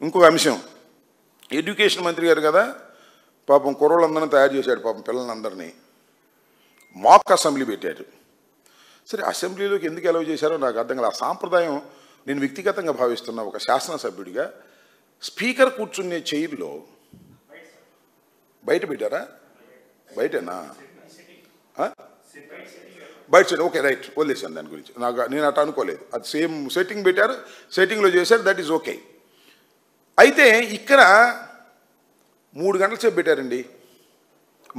ఇంకొక అంశం, ఎడ్యుకేషన్ మంత్రి గారు కదా పాపం కుర్రోళ్ళందరినీ తయారు చేశాడు, పాపం పిల్లలందరినీ మాక్ అసెంబ్లీ పెట్టారు. సరే అసెంబ్లీలోకి ఎందుకు అలౌ చేశారో నాకు అర్థం కాదు. ఆ సాంప్రదాయం నేను వ్యక్తిగతంగా భావిస్తున్నా. ఒక శాసనసభ్యుడిగా స్పీకర్ కూర్చునే చైర్లో బయట పెట్టారా? బయటనా? బయట సైడ్, ఓకే రైట్, వదిలేసాను దాని గురించి. నేను అట్లా అనుకోలేదు. అది సేమ్ సెట్టింగ్ పెట్టారు, సెట్టింగ్లో చేశారు, దట్ ఈజ్ ఓకే. అయితే ఇక్కడ 3 గంటల సేపు పెట్టారండి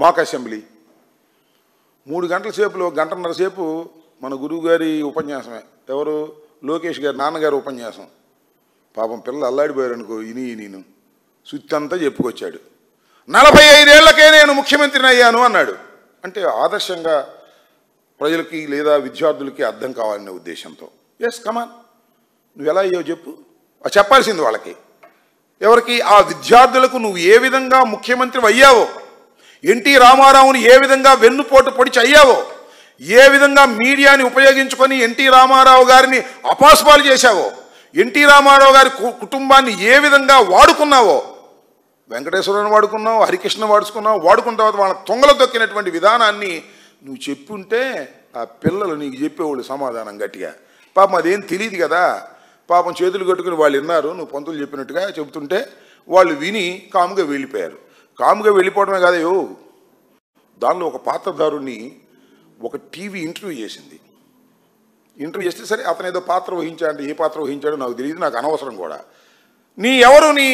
మాక్ అసెంబ్లీ. 3 గంటల సేపులో 1.5 గంటల సేపు మన గురువు గారి ఉపన్యాసమే. ఎవరు? లోకేష్ గారి నాన్నగారి ఉపన్యాసం. పాపం పిల్లలు అల్లాడిపోయారు అనుకో. నేను సుత్తంతా చెప్పుకొచ్చాడు. 45 ఏళ్లకే నేను ముఖ్యమంత్రిని అయ్యాను అన్నాడు. అంటే ఆదర్శంగా ప్రజలకి లేదా విద్యార్థులకి అర్థం కావాలనే ఉద్దేశంతో. ఎస్ కమాన్, నువ్వు ఎలా అయ్యావు చెప్పు. చెప్పాల్సింది వాళ్ళకి. ఎవరికి? ఆ విద్యార్థులకు నువ్వు ఏ విధంగా ముఖ్యమంత్రి అయ్యావో, ఎన్టీ రామారావుని ఏ విధంగా వెన్నుపోటు పొడిచి అయ్యావో, ఏ విధంగా మీడియాని ఉపయోగించుకొని ఎన్టీ రామారావు గారిని అపాస్పాలు చేశావో, ఎన్టీ రామారావు గారి కుటుంబాన్ని ఏ విధంగా వాడుకున్నావో, వెంకటేశ్వరరావుని వాడుకున్నావు, హరికృష్ణ వాడుకున్న తర్వాత వాళ్ళ తొంగలు తొక్కినటువంటి విధానాన్ని నువ్వు చెప్పుంటే ఆ పిల్లలు నీకు చెప్పేవాళ్ళు సమాధానం గట్టిగా. పాపం అదేం తెలియదు కదా. పాపం చేతులు కట్టుకుని వాళ్ళు విన్నారు, నువ్వు పంతులు చెప్పినట్టుగా చెబుతుంటే వాళ్ళు విని కాముగా వెళ్ళిపోయారు. కాముగా వెళ్ళిపోవడమే కాదయో, దానిలో ఒక పాత్రధారుణ్ణి ఒక టీవీ ఇంటర్వ్యూ చేసింది. ఇంటర్వ్యూ చేస్తే సరే అతను ఏదో పాత్ర వహించాడు, ఏ పాత్ర వహించాడో నాకు తెలియదు, నాకు అనవసరం కూడా. ఎవరు నీ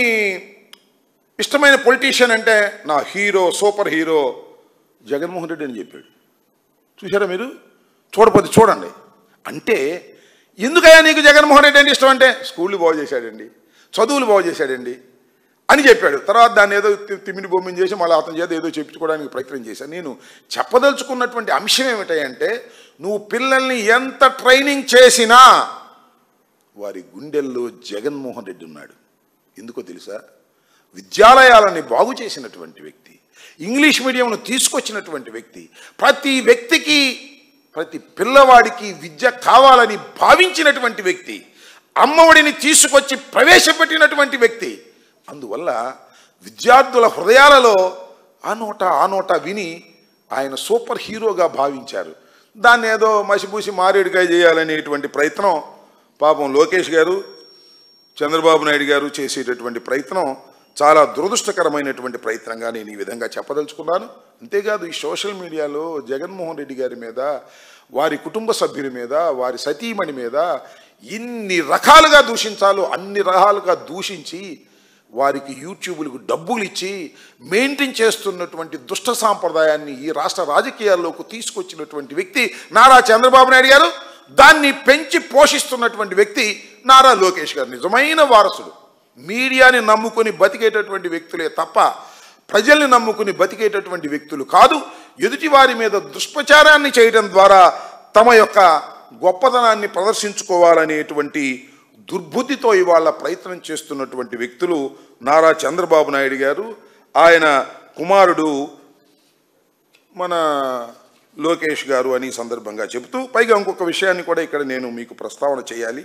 ఇష్టమైన పొలిటీషియన్ అంటే నా hero, super hero Jaganmohan Reddy అని చెప్పాడు. చూసారా మీరు? చూడపోతే చూడండి. అంటే ఎందుకయ్యా నీకు జగన్మోహన్ రెడ్డి అంటే ఇష్టం అంటే, స్కూళ్ళు బాగు చేశాడండి, చదువులు బాగు చేశాడండి అని చెప్పాడు. తర్వాత దాన్ని ఏదో తిమ్మిని బొమ్మిని చేసి మళ్ళీ అతని చేత ఏదో చెప్పుకోవడానికి ప్రయత్నం చేశాను. నేను చెప్పదలుచుకున్నటువంటి అంశం ఏమిటంటే, నువ్వు పిల్లల్ని ఎంత ట్రైనింగ్ చేసినా వారి గుండెల్లో జగన్మోహన్ రెడ్డి ఉన్నాడు. ఎందుకో తెలుసా? విద్యాలయాలని బాగు చేసినటువంటి వ్యక్తి, ఇంగ్లీష్ మీడియంను తీసుకొచ్చినటువంటి వ్యక్తి, ప్రతి వ్యక్తికి ప్రతి పిల్లవాడికి విద్య కావాలని భావించినటువంటి వ్యక్తి, అమ్మఒడిని తీసుకొచ్చి ప్రవేశపెట్టినటువంటి వ్యక్తి. అందువల్ల విద్యార్థుల హృదయాలలో ఆ నోట విని ఆయన సూపర్ హీరోగా భావించారు. దాన్ని ఏదో మసిపూసి మారేడుకాయ చేయాలనేటువంటి ప్రయత్నం పాపం లోకేష్ గారు, చంద్రబాబు నాయుడు గారు చేసేటటువంటి ప్రయత్నం చాలా దురదృష్టకరమైనటువంటి ప్రయత్నంగా నేను ఈ విధంగా చెప్పదలుచుకున్నాను. అంతేకాదు ఈ సోషల్ మీడియాలో జగన్మోహన్ రెడ్డి గారి మీద, వారి కుటుంబ సభ్యుల మీద, వారి సతీమణి మీద ఇన్ని రకాలుగా దూషించాలో అన్ని రకాలుగా దూషించి వారికి యూట్యూబ్లకు డబ్బులు ఇచ్చి మెయింటైన్ చేస్తున్నటువంటి దుష్ట సాంప్రదాయాన్ని ఈ రాష్ట్ర రాజకీయాల్లోకి తీసుకొచ్చినటువంటి వ్యక్తి నారా చంద్రబాబు నాయుడు గారు. దాన్ని పెంచి పోషిస్తున్నటువంటి వ్యక్తి నారా లోకేష్ గారు. నిజమైన వారసుడు. మీడియాని నమ్ముకొని బతికేటటువంటి వ్యక్తులే తప్ప ప్రజల్ని నమ్ముకుని బతికేటటువంటి వ్యక్తులు కాదు. ఎదుటి వారి మీద దుష్ప్రచారాన్ని చేయడం ద్వారా తమ యొక్క గొప్పతనాన్ని ప్రదర్శించుకోవాలనేటువంటి దుర్బుద్ధితో ఇవాళ ప్రయత్నం చేస్తున్నటువంటి వ్యక్తులు నారా చంద్రబాబు నాయుడు గారు, ఆయన కుమారుడు మన లోకేష్ గారు అని సందర్భంగా చెబుతూ, పైగా ఇంకొక విషయాన్ని కూడా ఇక్కడ నేను మీకు ప్రస్తావన చేయాలి.